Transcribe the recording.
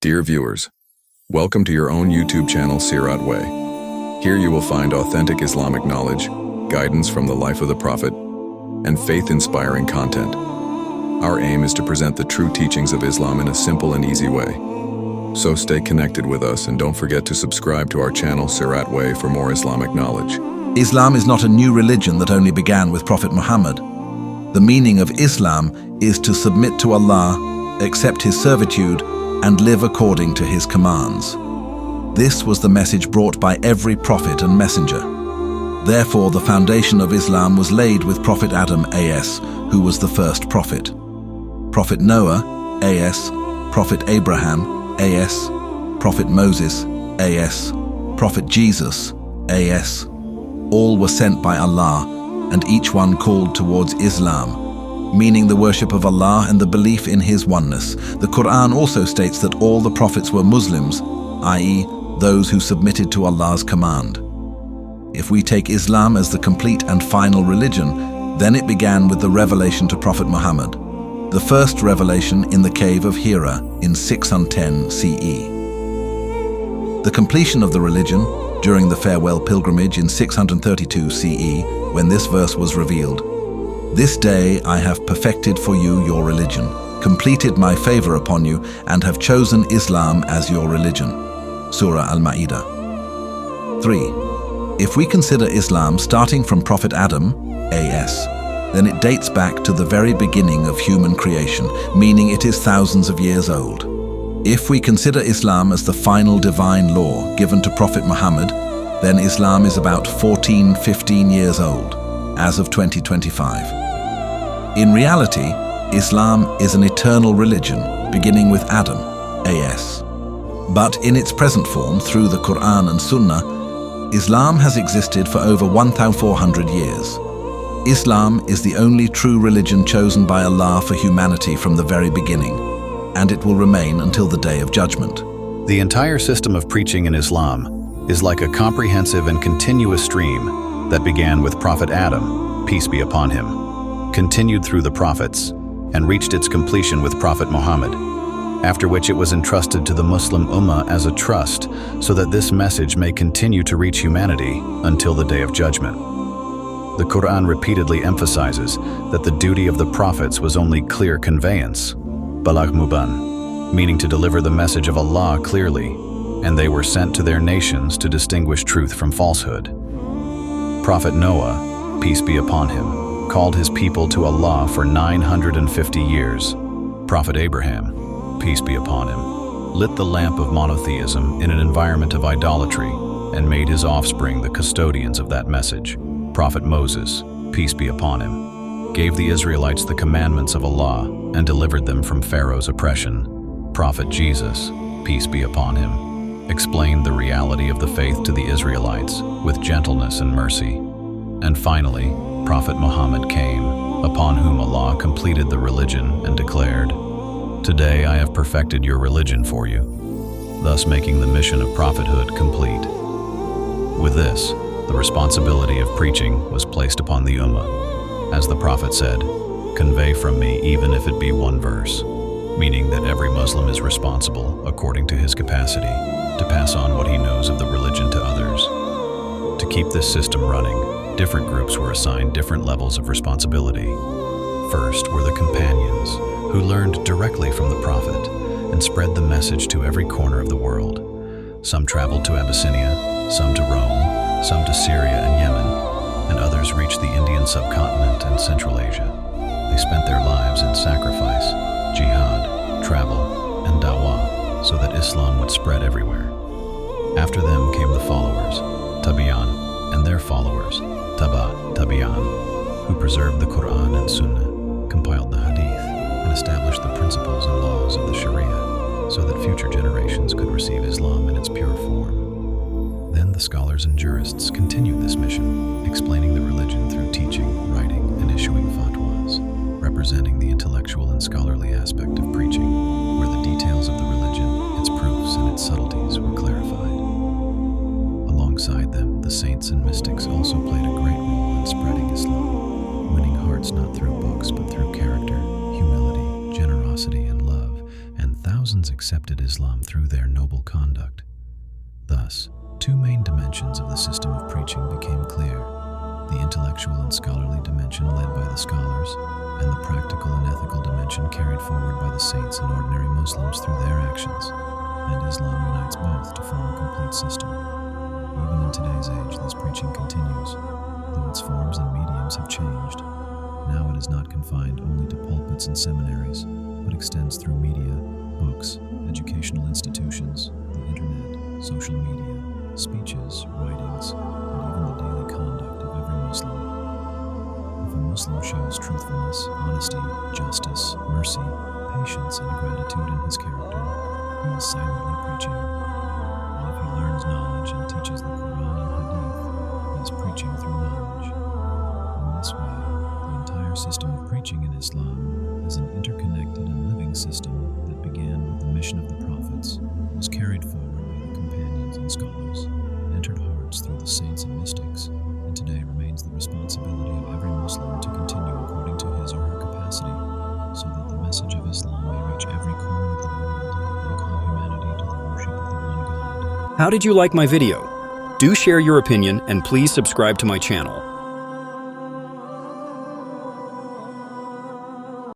Dear viewers, welcome to your own YouTube channel SiraatWay. Here you will find authentic Islamic knowledge, guidance from the life of the Prophet, and faith-inspiring content. Our aim is to present the true teachings of Islam in a simple and easy way. So stay connected with us and don't forget to subscribe to our channel SiraatWay for more Islamic knowledge. Islam is not a new religion that only began with Prophet Muhammad. The meaning of Islam is to submit to Allah, accept His servitude, and live according to His commands. This was the message brought by every prophet and messenger. Therefore, the foundation of Islam was laid with Prophet Adam a.s., who was the first prophet. Prophet Noah a.s., Prophet Abraham a.s., Prophet Moses a.s., Prophet Jesus a.s. All were sent by Allah, and each one called towards Islam, meaning the worship of Allah and the belief in His oneness. The Qur'an also states that all the prophets were Muslims, i.e., those who submitted to Allah's command. If we take Islam as the complete and final religion, then it began with the revelation to Prophet Muhammad, the first revelation in the cave of Hira in 610 CE. The completion of the religion during the farewell pilgrimage in 632 CE, when this verse was revealed, "This day I have perfected for you your religion, completed my favor upon you, and have chosen Islam as your religion." Surah Al-Ma'idah. 3. If we consider Islam starting from Prophet Adam a.s., then it dates back to the very beginning of human creation, meaning it is thousands of years old. If we consider Islam as the final divine law given to Prophet Muhammad, then Islam is about 15 years old, as of 2025. In reality, Islam is an eternal religion, beginning with Adam a.s. But in its present form, through the Qur'an and Sunnah, Islam has existed for over 1,400 years. Islam is the only true religion chosen by Allah for humanity from the very beginning, and it will remain until the Day of Judgment. The entire system of preaching in Islam is like a comprehensive and continuous stream that began with Prophet Adam, peace be upon him, continued through the prophets, and reached its completion with Prophet Muhammad, after which it was entrusted to the Muslim Ummah as a trust so that this message may continue to reach humanity until the Day of Judgment. The Qur'an repeatedly emphasizes that the duty of the prophets was only clear conveyance, balagh muban, meaning to deliver the message of Allah clearly, and they were sent to their nations to distinguish truth from falsehood. Prophet Noah, peace be upon him, called his people to Allah for 950 years. Prophet Abraham, peace be upon him, lit the lamp of monotheism in an environment of idolatry and made his offspring the custodians of that message. Prophet Moses, peace be upon him, gave the Israelites the commandments of Allah and delivered them from Pharaoh's oppression. Prophet Jesus, peace be upon him, explained the reality of the faith to the Israelites with gentleness and mercy. And finally, Prophet Muhammad came, upon whom Allah completed the religion and declared, "Today I have perfected your religion for you," thus making the mission of prophethood complete. With this, the responsibility of preaching was placed upon the Ummah. As the Prophet said, "Convey from me even if it be one verse," meaning that every Muslim is responsible, according to his capacity, to pass on what he knows of the religion to others. To keep this system running, different groups were assigned different levels of responsibility. First were the companions, who learned directly from the Prophet and spread the message to every corner of the world. Some traveled to Abyssinia, some to Rome, some to Syria and Yemen, and others reached the Indian subcontinent and Central Asia. They spent their lives in sacrifice, jihad, travel, and dawah, so that Islam would spread everywhere. After them came the followers, tabi'an, and their followers, tabi'an, who preserved the Qur'an and Sunnah, compiled the Hadith, and established the principles and laws of the Sharia, so that future generations could receive Islam in its pure form. Then the scholars and jurists continued this mission, explaining the religion through teaching, writing, and issuing fatwas, representing the intellectual and scholarly aspect of preaching, where the details of the religion, its proofs, and its subtleties were clarified. Alongside them, the saints and mystics also played a great role in spreading Islam, winning hearts not through books but through character, humility, generosity, and love, and thousands accepted accepted Islam through their noble conduct. Thus, two main dimensions of the system of preaching became clear: the intellectual and scholarly dimension led by the scholars, and the practical and ethical dimension carried forward by the saints and ordinary Muslims through their actions. And Islam unites both to form a complete system. Even in today's age, this preaching continues, though its forms and mediums have changed. Now it is not confined only to pulpits and seminaries, but extends through media, books, educational institutions, the internet, social media, speeches, writings, and even the daily conduct of every Muslim. If a Muslim shows truthfulness, honesty, justice, mercy, patience, and gratitude in his character, he is silently preaching. And if he learns knowledge and teaches the Qur'an and Hadith, he is preaching through knowledge. In this way, the entire system of preaching in Islam is an interconnected and living system that began with the mission of the prophets, was carried forward by the companions and scholars, entered hearts through the saints and mystics, and today remains the responsibility of every Muslim to continue according to his or her capacity, so that the message of Islam may reach every corner of the world and call humanity to the worship of the one God. How did you like my video? Do share your opinion and please subscribe to my channel.